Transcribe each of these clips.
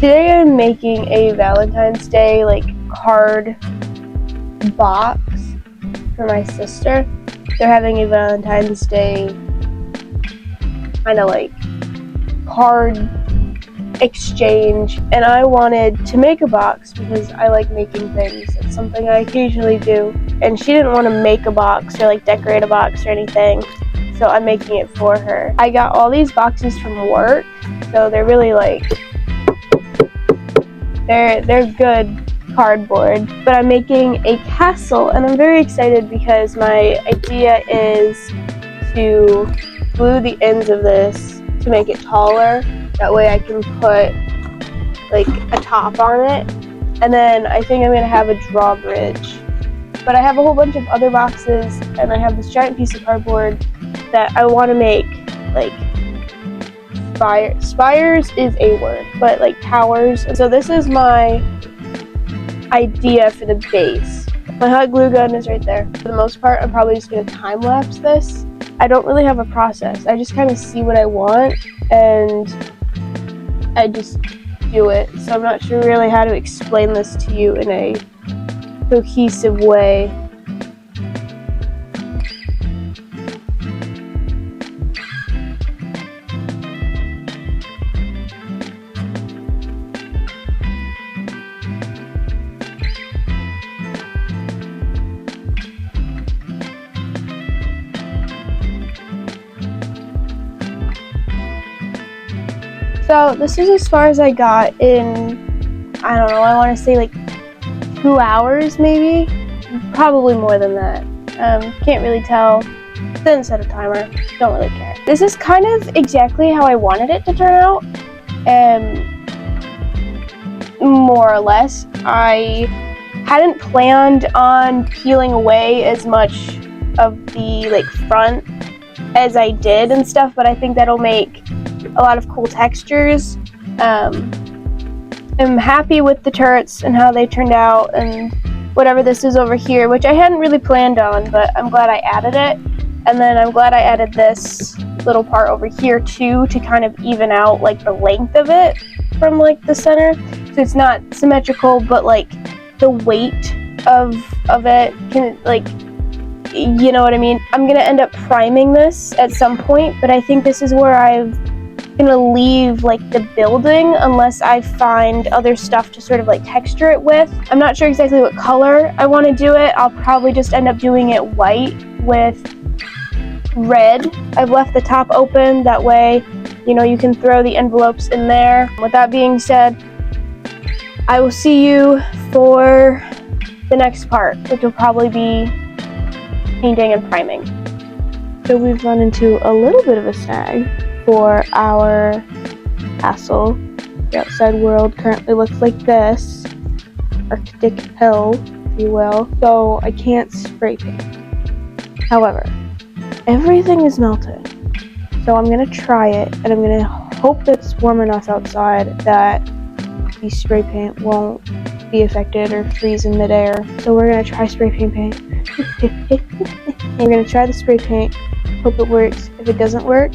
Today I'm making a Valentine's Day like card box for my sister. They're having a Valentine's Day kind of like card exchange, and I wanted to make a box because I like making things. It's something I occasionally do, and she didn't want to make a box or like decorate a box or anything, so I'm making it for her. I got all these boxes from work, so they're really like they're good cardboard, but I'm making a castle, and I'm very excited because my idea is to glue the ends of this to make it taller. That way I can put like a top on it, and then I think I'm going to have a drawbridge. But I have a whole bunch of other boxes, and I have this giant piece of cardboard that I want to make like spires is a word, but like towers. And so this is my idea for the base. My hot glue gun is right there. For the most part, I'm probably just going to time lapse this. I don't really have a process. I just kind of see what I want and I just do it. So I'm not sure really how to explain this to you in a cohesive way. So this is as far as I got in, I don't know, I want to say like 2 hours maybe? Probably more than that. Can't really tell. Didn't set a timer. Don't really care. This is kind of exactly how I wanted it to turn out. More or less. I hadn't planned on peeling away as much of the like front as I did and stuff, but I think that'll make a lot of cool textures. I'm happy with the turrets and how they turned out, and whatever this is over here, which I hadn't really planned on, but I'm glad I added it. And then I'm glad I added this little part over here too to kind of even out like the length of it from like the center, so it's not symmetrical, but like the weight of it can, like, you know what I mean. I'm gonna end up priming this at some point, but I think this is where I'm gonna leave like the building unless I find other stuff to sort of like texture it with. I'm not sure exactly what color I want to do it. I'll probably just end up doing it white with red. I've left the top open, that way, you know, you can throw the envelopes in there. With that being said, I will see you for the next part, which will probably be painting and priming. So we've run into a little bit of a snag for our castle. The outside world currently looks like this. Arctic hill, if you will. So I can't spray paint. However, everything is melted. So I'm gonna try it, and I'm gonna hope that it's warm enough outside that the spray paint won't be affected or freeze in midair. So we're gonna try spray paint. We're gonna try the spray paint, hope it works. If it doesn't work,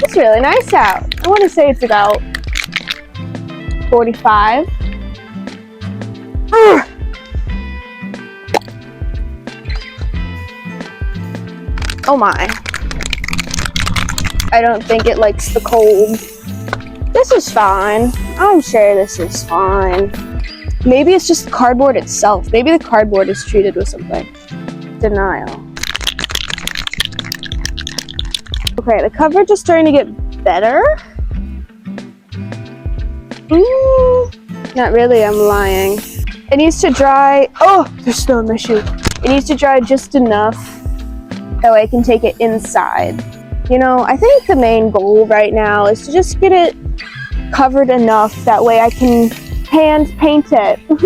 It's really nice out. I want to say it's about 45. Oh my. I don't think it likes the cold. This is fine. I'm sure this is fine. Maybe it's just the cardboard itself. Maybe the cardboard is treated with something. Denial. Okay, the coverage is starting to get better. Not really, I'm lying. It needs to dry. Oh, there's snow in my shoe. It needs to dry just enough that way I can take it inside. You know, I think the main goal right now is to just get it covered enough that way I can hand paint it. What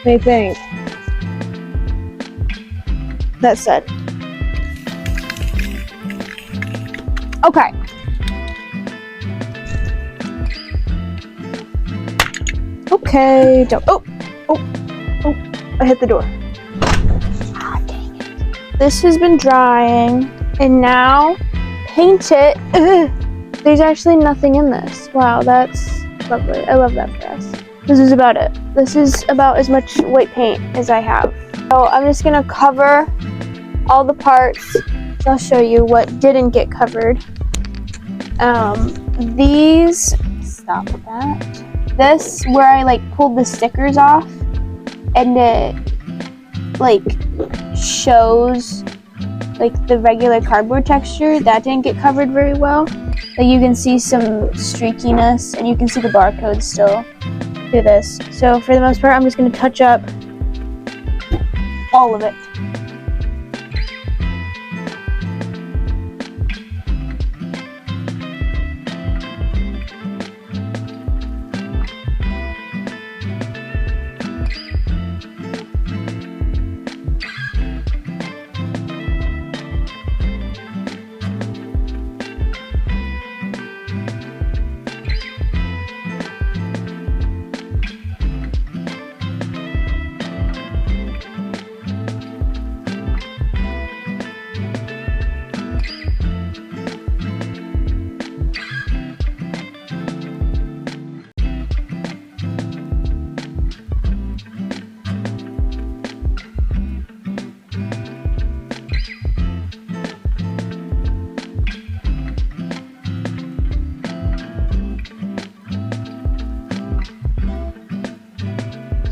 do you think? That said. Okay. Okay, don't. Oh, I hit the door. Ah, dang it. This has been drying, and now paint it. Ugh. There's actually nothing in this. Wow, that's lovely. I love that for us. This is about it. This is about as much white paint as I have. So I'm just gonna cover all the parts. So I'll show you what didn't get covered. These, stop that. This, where I like pulled the stickers off, and it like shows like the regular cardboard texture, that didn't get covered very well. Like you can see some streakiness, and you can see the barcode still through this. So for the most part, I'm just going to touch up all of it.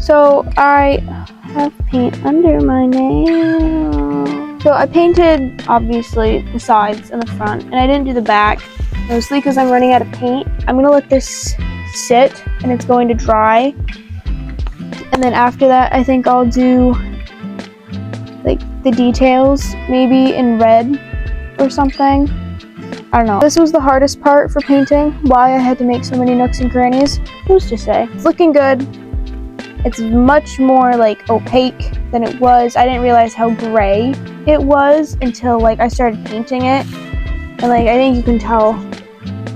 So I have paint under my nail. So I painted, obviously, the sides and the front, and I didn't do the back, mostly because I'm running out of paint. I'm going to let this sit, and it's going to dry. And then after that, I think I'll do, like, the details, maybe in red or something. I don't know. This was the hardest part for painting, why I had to make so many nooks and crannies. Who's to say? It's looking good. It's much more like opaque than it was. I didn't realize how gray it was until like I started painting it. And like I think you can tell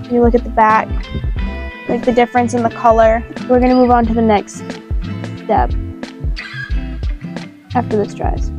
if you look at the back, like the difference in the color. We're gonna move on to the next step after this dries.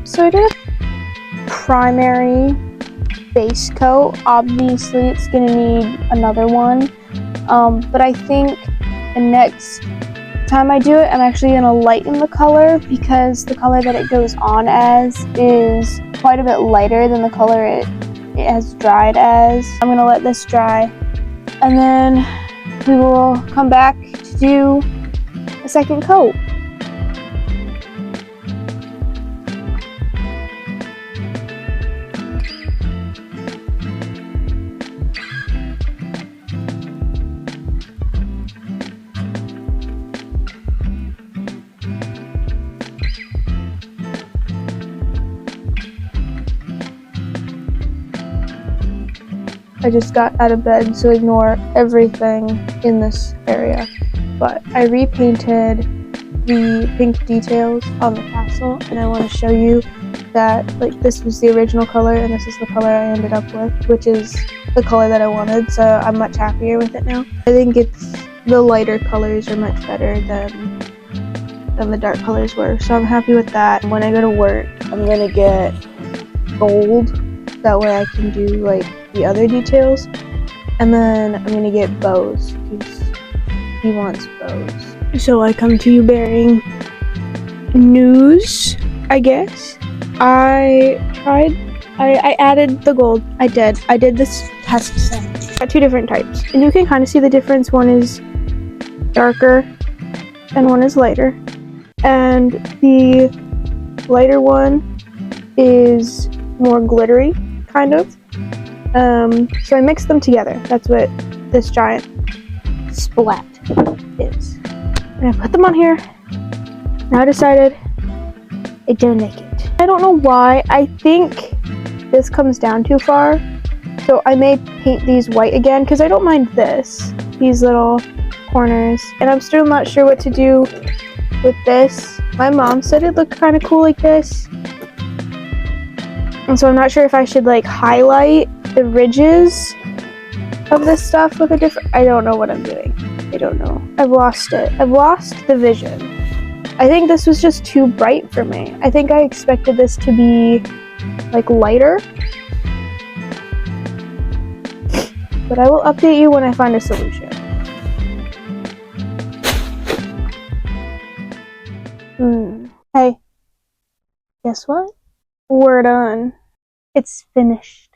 So I did a primary base coat. Obviously it's gonna need another one, but I think the next time I do it, I'm actually gonna lighten the color because the color that it goes on as is quite a bit lighter than the color it has dried as. I'm gonna let this dry, and then we will come back to do a second coat. I just got out of bed, so ignore everything in this area. But I repainted the pink details on the castle, and I want to show you that like this was the original color and this is the color I ended up with, which is the color that I wanted, so I'm much happier with it now. I think the lighter colors are much better than the dark colors were, so I'm happy with that. When I go to work, I'm gonna get gold, that way I can do like the other details, and then I'm gonna get bows because he wants bows. So I come to you bearing news, I guess. I added the gold. I did this test set. Got two different types, and you can kind of see the difference. One is darker and one is lighter, and the lighter one is more glittery, kind of. So I mixed them together. That's what this giant splat is. And I put them on here. Now I decided it didn't make it. I don't know why. I think this comes down too far. So I may paint these white again because I don't mind these little corners. And I'm still not sure what to do with this. My mom said it looked kind of cool like this. And so I'm not sure if I should like highlight the ridges of this stuff with a different... I don't know what I'm doing. I don't know. I've lost it. I've lost the vision. I think this was just too bright for me. I think I expected this to be like lighter. But I will update you when I find a solution. Hey, guess what? We're done. It's finished.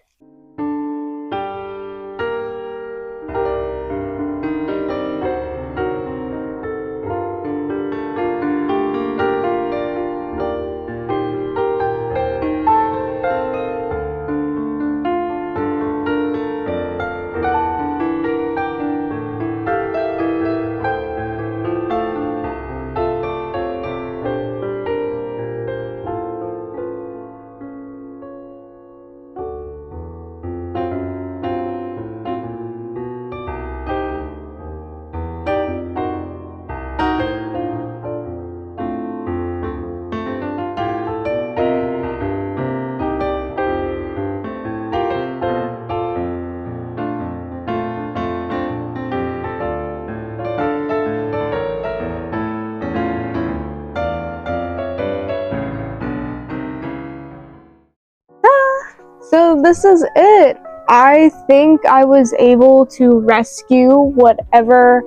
So this is it. I think I was able to rescue whatever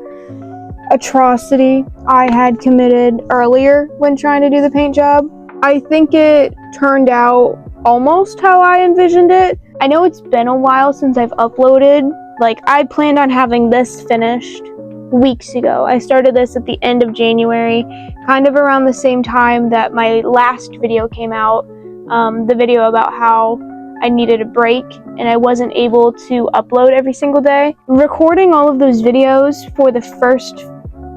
atrocity I had committed earlier when trying to do the paint job. I think it turned out almost how I envisioned it. I know it's been a while since I've uploaded. Like, I planned on having this finished weeks ago. I started this at the end of January, kind of around the same time that my last video came out, the video about how I needed a break and I wasn't able to upload every single day. Recording all of those videos for the first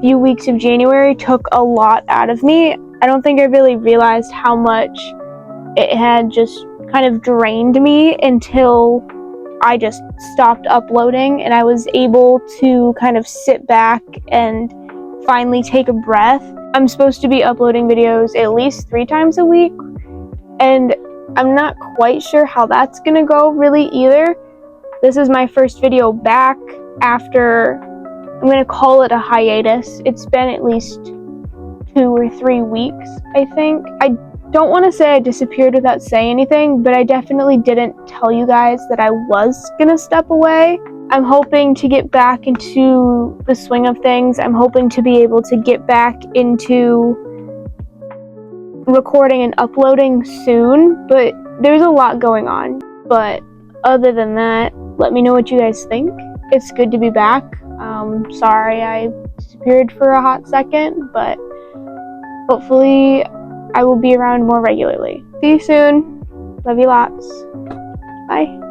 few weeks of January took a lot out of me. I don't think I really realized how much it had just kind of drained me until I just stopped uploading and I was able to kind of sit back and finally take a breath. I'm supposed to be uploading videos at least 3 times a week, and I'm not quite sure how that's gonna go really either. This is my first video back after, I'm gonna call it a hiatus. It's been at least 2 or 3 weeks, I think. I don't want to say I disappeared without saying anything, but I definitely didn't tell you guys that I was gonna step away. I'm hoping to get back into the swing of things. I'm hoping to be able to get back into recording and uploading soon, but there's a lot going on. But other than that, let me know what you guys think. It's good to be back. Sorry I disappeared for a hot second, but hopefully I will be around more regularly. See you soon. Love you lots. Bye.